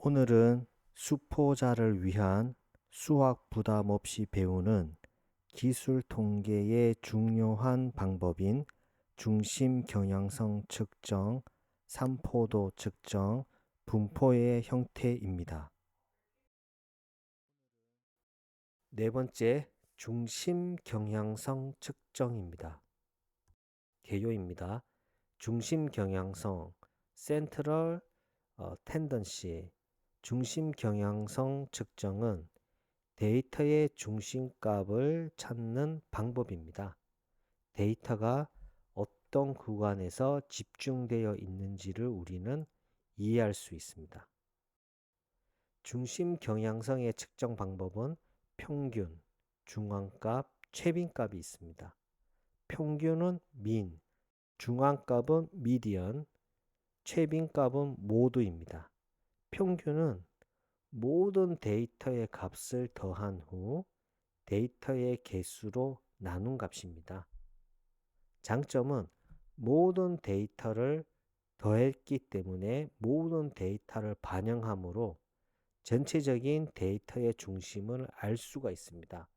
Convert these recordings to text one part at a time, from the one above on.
오늘은 수포자를 위한 수학 부담 없이 배우는 기술 통계의 중요한 방법인 중심 경향성 측정, 삼포도 측정, 분포의 형태입니다. 네 번째, 중심 경향성 측정입니다. 개요입니다. 중심 경향성, Central Tendency, 중심 경향성 측정은 데이터의 중심값을 찾는 방법입니다. 데이터가 어떤 구간에서 집중되어 있는지를 우리는 이해할 수 있습니다. 중심 경향성의 측정 방법은 평균, 중앙값, 최빈값이 있습니다. 평균은 mean, 중앙값은 median, 최빈값은 모드입니다. 평균은 모든 데이터의 값을 더한 후 데이터의 개수로 나눈 값입니다. 장점은 모든 데이터를 더했기 때문에 모든 데이터를 반영하므로 전체적인 데이터의 중심을 알 수가 있습니다.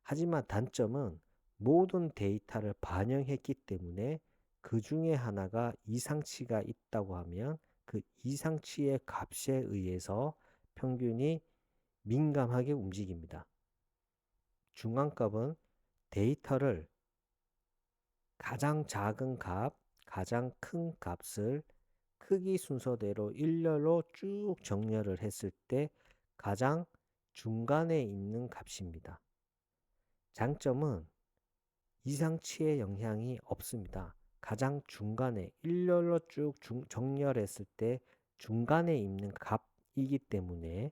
하지만 단점은 모든 데이터를 반영했기 때문에 그 중에 하나가 이상치가 있다고 하면 그 이상치의 값에 의해서 평균이 민감하게 움직입니다. 중앙값은 데이터를 가장 작은 값, 가장 큰 값을 크기 순서대로 일렬로 쭉 정렬을 했을 때 가장 중간에 있는 값입니다. 장점은 이상치의 영향이 없습니다. 가장 중간에 일렬로 쭉 정렬했을 때 중간에 있는 값이기 때문에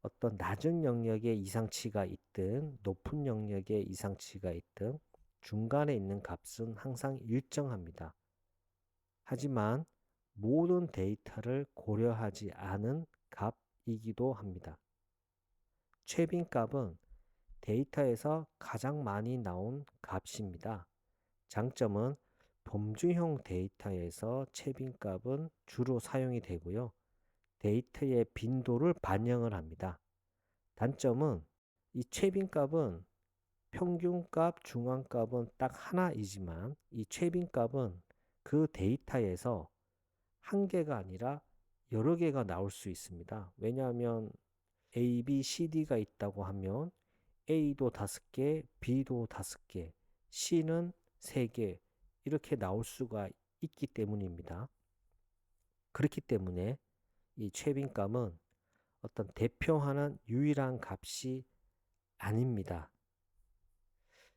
어떤 낮은 영역에 이상치가 있든 높은 영역에 이상치가 있든 중간에 있는 값은 항상 일정합니다. 하지만 모든 데이터를 고려하지 않은 값이기도 합니다. 최빈값은 데이터에서 가장 많이 나온 값입니다. 장점은 범주형 데이터에서 최빈값은 주로 사용이 되고요. 데이터의 빈도를 반영을 합니다. 단점은 이 최빈값은 평균값, 중앙값은 딱 하나이지만 이 최빈값은 그 데이터에서 한 개가 아니라 여러 개가 나올 수 있습니다. 왜냐하면 A, B, C, D가 있다고 하면 A도 5개, B도 5개, C는 3개 이렇게 나올 수가 있기 때문입니다. 그렇기 때문에 이 최빈값은 어떤 대표하는 유일한 값이 아닙니다.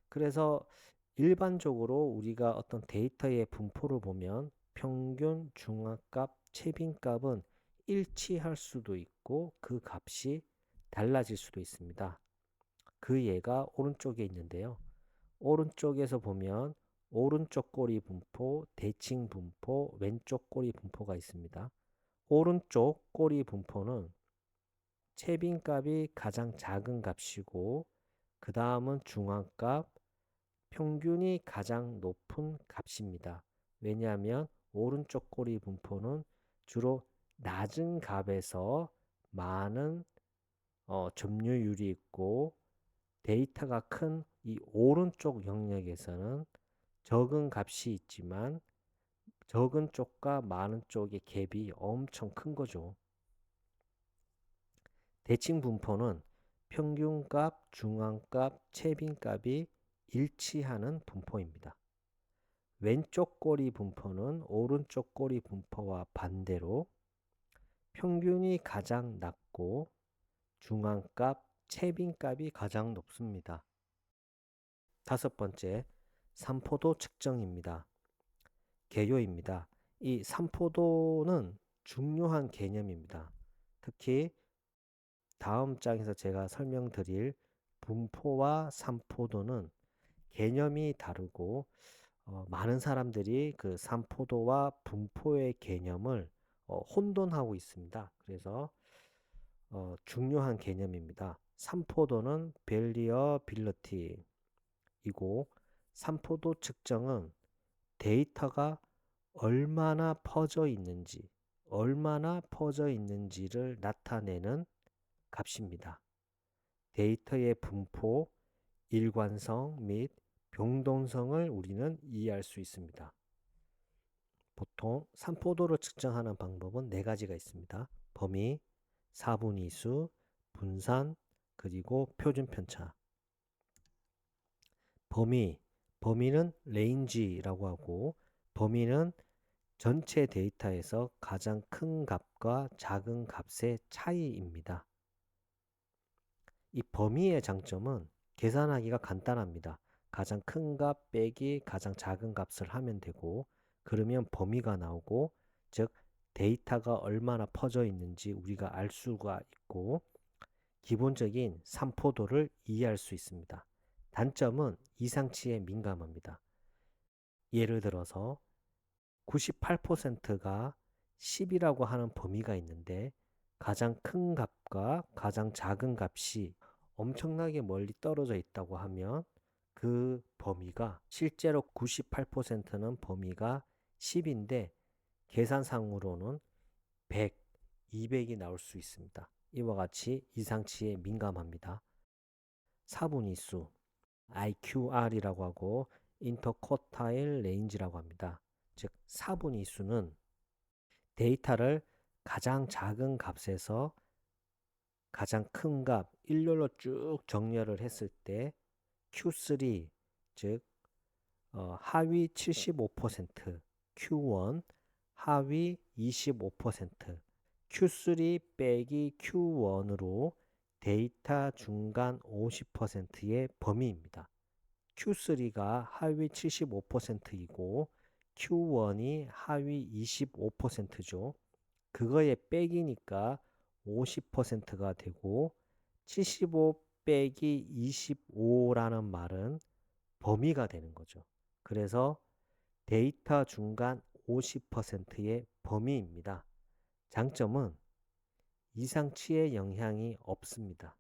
그래서 일반적으로 우리가 어떤 데이터의 분포를 보면 평균, 중앙값, 최빈값은 일치할 수도 있고 그 값이 달라질 수도 있습니다. 그 예가 오른쪽에 있는데요. 오른쪽에서 보면 오른쪽 꼬리 분포, 대칭 분포, 왼쪽 꼬리 분포가 있습니다. 오른쪽 꼬리 분포는 최빈값이 가장 작은 값이고 그 다음은 중앙값, 평균이 가장 높은 값입니다. 왜냐하면 오른쪽 꼬리 분포는 주로 낮은 값에서 많은 점유율이 있고 데이터가 큰 이 오른쪽 영역에서는 적은 값이 있지만 적은 쪽과 많은 쪽의 갭이 엄청 큰 거죠. 대칭 분포는 평균값, 중앙값, 최빈값이 일치하는 분포입니다. 왼쪽 꼬리 분포는 오른쪽 꼬리 분포와 반대로 평균이 가장 낮고 중앙값, 최빈값이 가장 높습니다. 다섯 번째, 삼포도 측정입니다. 개요입니다. 이 삼포도는 중요한 개념입니다. 특히 다음 장에서 제가 설명드릴 분포와 삼포도는 개념이 다르고 많은 사람들이 그 삼포도와 분포의 개념을 혼돈하고 있습니다. 그래서 중요한 개념입니다. 삼포도는 variability이고 삼포도 측정은 데이터가 얼마나 퍼져 있는지 얼마나 퍼져 있는지를 나타내는 값입니다. 데이터의 분포, 일관성 및 병동성을 우리는 이해할 수 있습니다. 보통 산포도를 측정하는 방법은 4가지가 있습니다. 범위, 사분위수, 분산, 그리고 표준 편차. 범위는 레인지라고 하고, 범위는 전체 데이터에서 가장 큰 값과 작은 값의 차이입니다. 이 범위의 장점은 계산하기가 간단합니다. 가장 큰 값 빼기 가장 작은 값을 하면 되고, 그러면 범위가 나오고, 즉 데이터가 얼마나 퍼져 있는지 우리가 알 수가 있고, 기본적인 산포도를 이해할 수 있습니다. 단점은 이상치에 민감합니다. 예를 들어서 98%가 10이라고 하는 범위가 있는데, 가장 큰 값과 가장 작은 값이 엄청나게 멀리 떨어져 있다고 하면 그 범위가 실제로 98%는 범위가 10인데 계산상으로는 100, 200이 나올 수 있습니다. 이와 같이 이상치에 민감합니다. 사분위수, IQR이라고 하고 인터쿼타일 레인지라고 합니다. 즉 사분위수는 데이터를 가장 작은 값에서 가장 큰 값, 일렬로 쭉 정렬을 했을 때 Q3, 즉 하위 75%, Q1, 하위 25%, Q3 빼기 Q1으로 데이터 중간 50%의 범위입니다. Q3가 하위 75%이고 Q1이 하위 25%죠. 그거의 빼기니까 50%가 되고 75 빼기 25라는 말은 범위가 되는 거죠. 그래서 데이터 중간 50%의 범위입니다. 장점은 이상치의 영향이 없습니다.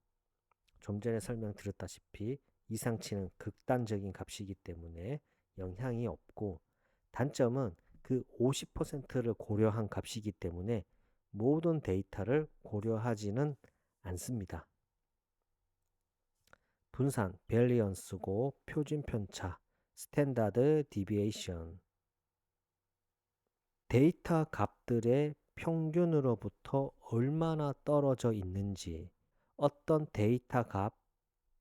좀 전에 설명드렸다시피 이상치는 극단적인 값이기 때문에 영향이 없고, 단점은 그 50%를 고려한 값이기 때문에 모든 데이터를 고려하지는 않습니다. 분산, 베리언스고 표준 편차, 스탠다드 디비에이션. 데이터 값들의 평균으로부터 얼마나 떨어져 있는지, 어떤 데이터 값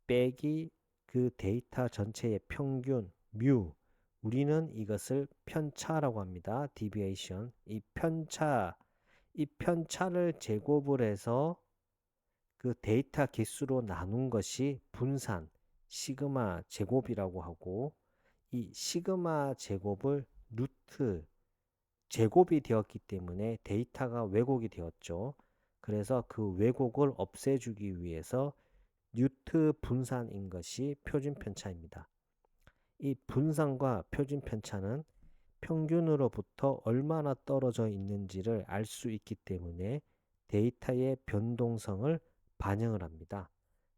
빼기 그 데이터 전체의 평균 뮤, 우리는 이것을 편차라고 합니다. 디비에이션. 이 편차를 제곱을 해서 그 데이터 개수로 나눈 것이 분산, 시그마 제곱이라고 하고, 이 시그마 제곱을 루트 제곱이 되었기 때문에 데이터가 왜곡이 되었죠. 그래서 그 왜곡을 없애주기 위해서 뉴트 분산인 것이 표준 편차입니다. 이 분산과 표준 편차는 평균으로부터 얼마나 떨어져 있는지를 알 수 있기 때문에 데이터의 변동성을 반영을 합니다.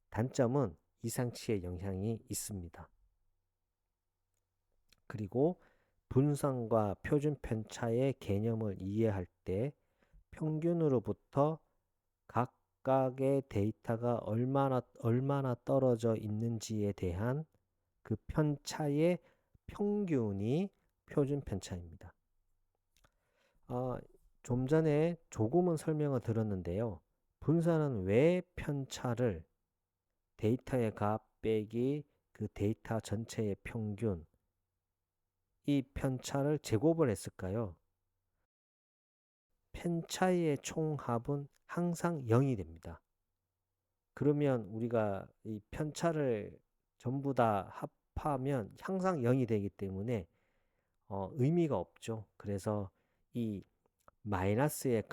단점은 이상치의 영향이 있습니다. 그리고 분산과 표준 편차의 개념을 이해할 때 평균으로부터 각각의 데이터가 얼마나 떨어져 있는지에 대한 그 편차의 평균이 표준 편차입니다. 좀 전에 조금은 설명을 드렸는데요. 분산은 왜 편차를 데이터의 값 빼기 그 데이터 전체의 평균, 이 편차를 제곱을 했을까요? 편차의 총합은 항상 0이 됩니다. 그러면 우리가 이 편차를 전부 다 합하면 항상 0이 되기 때문에 의미가 없죠. 그래서 이 마이너스의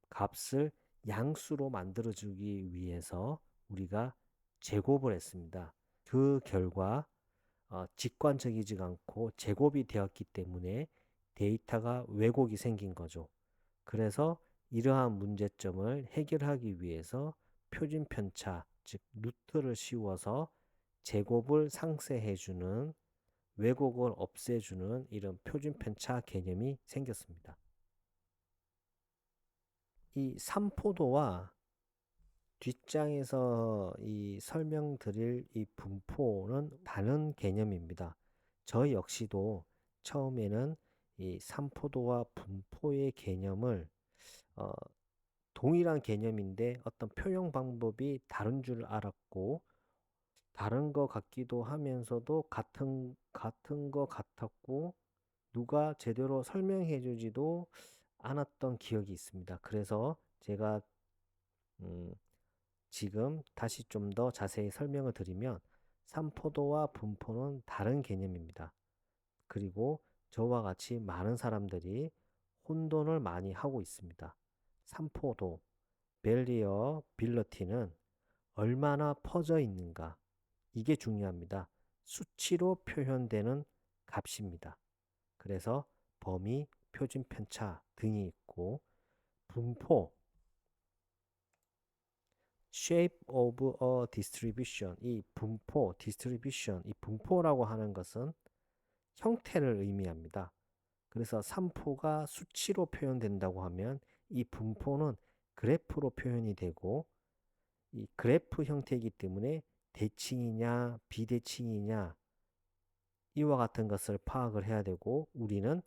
값을 양수로 만들어주기 위해서 우리가 제곱을 했습니다. 그 결과 직관적이지 않고 제곱이 되었기 때문에 데이터가 왜곡이 생긴 거죠. 그래서 이러한 문제점을 해결하기 위해서 표준 편차, 즉 루트를 씌워서 제곱을 상쇄해주는, 왜곡을 없애주는 이런 표준 편차 개념이 생겼습니다. 이 삼포도와 뒷장에서 이 설명드릴 이 분포는 다른 개념입니다. 저 역시도 처음에는 이 삼포도와 분포의 개념을 어, 동일한 개념인데 어떤 표현 방법이 다른 줄 알았고, 다른 것 같기도 하면서도 같은 것 같았고, 누가 제대로 설명해 주지도 않았던 기억이 있습니다. 그래서 제가 음, 지금 다시 좀 더 자세히 설명을 드리면, 삼포도와 분포는 다른 개념입니다. 그리고 저와 같이 많은 사람들이 혼돈을 많이 하고 있습니다. 삼포도, 벨리어 빌러티는 얼마나 퍼져 있는가, 이게 중요합니다. 수치로 표현되는 값입니다. 그래서 범위, 표준 편차 등이 있고, 분포, shape of a distribution, 이 분포, distribution, 이 분포라고 하는 것은 형태를 의미합니다. 그래서 삼포가 수치로 표현된다고 하면 이 분포는 그래프로 표현이 되고, 이 그래프 형태이기 때문에 대칭이냐 비대칭이냐 이와 같은 것을 파악을 해야 되고, 우리는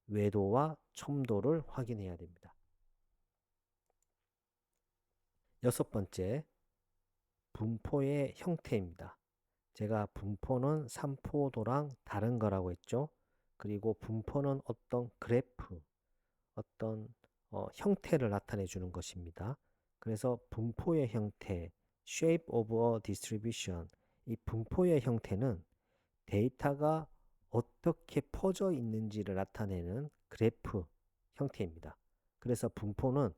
외도와 첨도를 확인해야 됩니다. 여섯 번째, 분포의 형태입니다. 제가 분포는 삼포도랑 다른 거라고 했죠. 그리고 분포는 어떤 그래프, 어떤 형태를 나타내 주는 것입니다. 그래서 분포의 형태, shape of a distribution, 이 분포의 형태는 데이터가 어떻게 퍼져 있는지를 나타내는 그래프 형태입니다. 그래서 분포는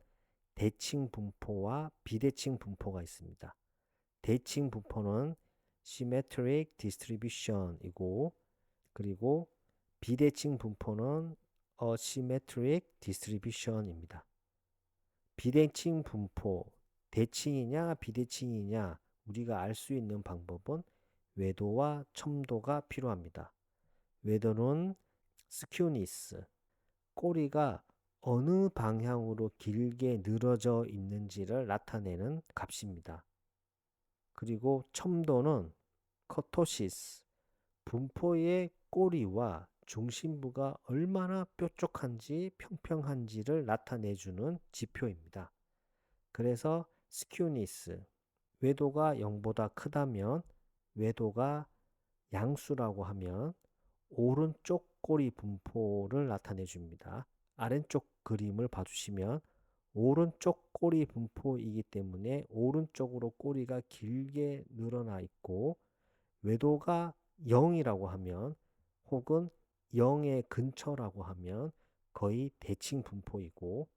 대칭 분포와 비대칭 분포가 있습니다. 대칭 분포는 symmetric distribution이고, 그리고 비대칭 분포는 asymmetric distribution입니다. 비대칭 분포, 대칭이냐 비대칭이냐 우리가 알 수 있는 방법은 외도와 첨도가 필요합니다. 외도는 skewness, 꼬리가 어느 방향으로 길게 늘어져 있는지를 나타내는 값입니다. 그리고 첨도는 커토시스, 분포의 꼬리와 중심부가 얼마나 뾰족한지 평평한지를 나타내주는 지표입니다. 그래서 스큐니스, 외도가 0보다 크다면, 외도가 양수라고 하면 오른쪽 꼬리 분포를 나타내 줍니다. 아래쪽 그림을 봐주시면 오른쪽 꼬리 분포이기 때문에 오른쪽으로 꼬리가 길게 늘어나 있고, 외도가 0이라고 하면 혹은 0의 근처라고 하면 거의 대칭 분포이고,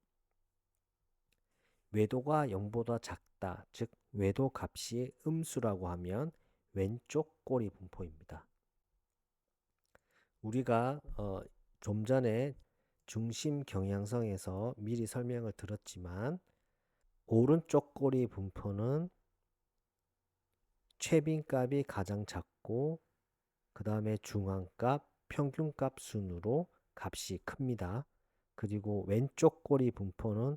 외도가 0보다 작다, 즉 외도 값이 음수라고 하면 왼쪽 꼬리 분포입니다. 우리가 좀 전에 중심 경향성에서 미리 설명을 들었지만, 오른쪽 꼬리 분포는 최빈값이 가장 작고 그 다음에 중앙값, 평균값 순으로 값이 큽니다. 그리고 왼쪽 꼬리 분포는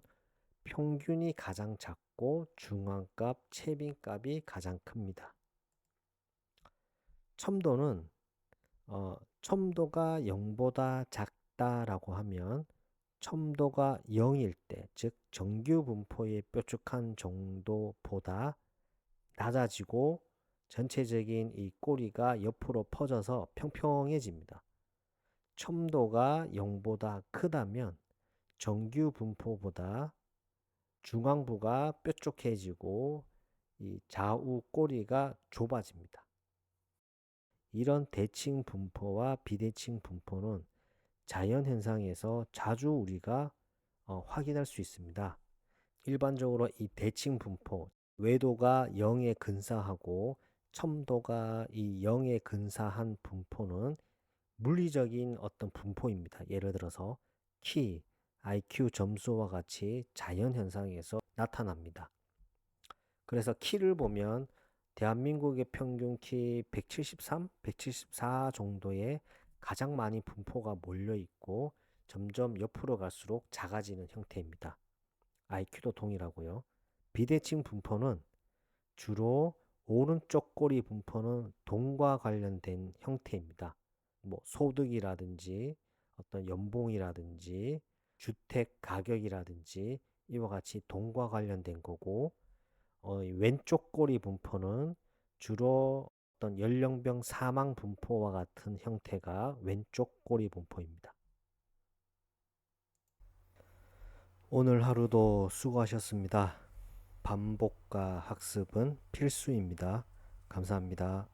평균이 가장 작고 중앙값, 최빈값이 가장 큽니다. 첨도는 첨도가 0보다 작다라고 하면 첨도가 0일 때, 즉 정규 분포의 뾰족한 정도보다 낮아지고 전체적인 이 꼬리가 옆으로 퍼져서 평평해집니다. 첨도가 0보다 크다면 정규 분포보다 중앙부가 뾰족해지고 이 좌우 꼬리가 좁아집니다. 이런 대칭 분포와 비대칭 분포는 자연현상에서 자주 우리가 확인할 수 있습니다. 일반적으로 이 대칭 분포, 외도가 0에 근사하고 첨도가 이 0에 근사한 분포는 물리적인 어떤 분포입니다. 예를 들어서 키, IQ 점수와 같이 자연현상에서 나타납니다. 그래서 키를 보면 대한민국의 평균 키 173, 174 정도에 가장 많이 분포가 몰려 있고 점점 옆으로 갈수록 작아지는 형태입니다. IQ도 동일하고요. 비대칭 분포는 주로 오른쪽 꼬리 분포는 돈과 관련된 형태입니다. 뭐 소득이라든지 어떤 연봉이라든지 주택 가격이라든지 이와 같이 돈과 관련된 거고, 왼쪽 꼬리 분포는 주로 어떤 연령별 사망 분포와 같은 형태가 왼쪽 꼬리 분포입니다. 오늘 하루도 수고하셨습니다. 반복과 학습은 필수입니다. 감사합니다.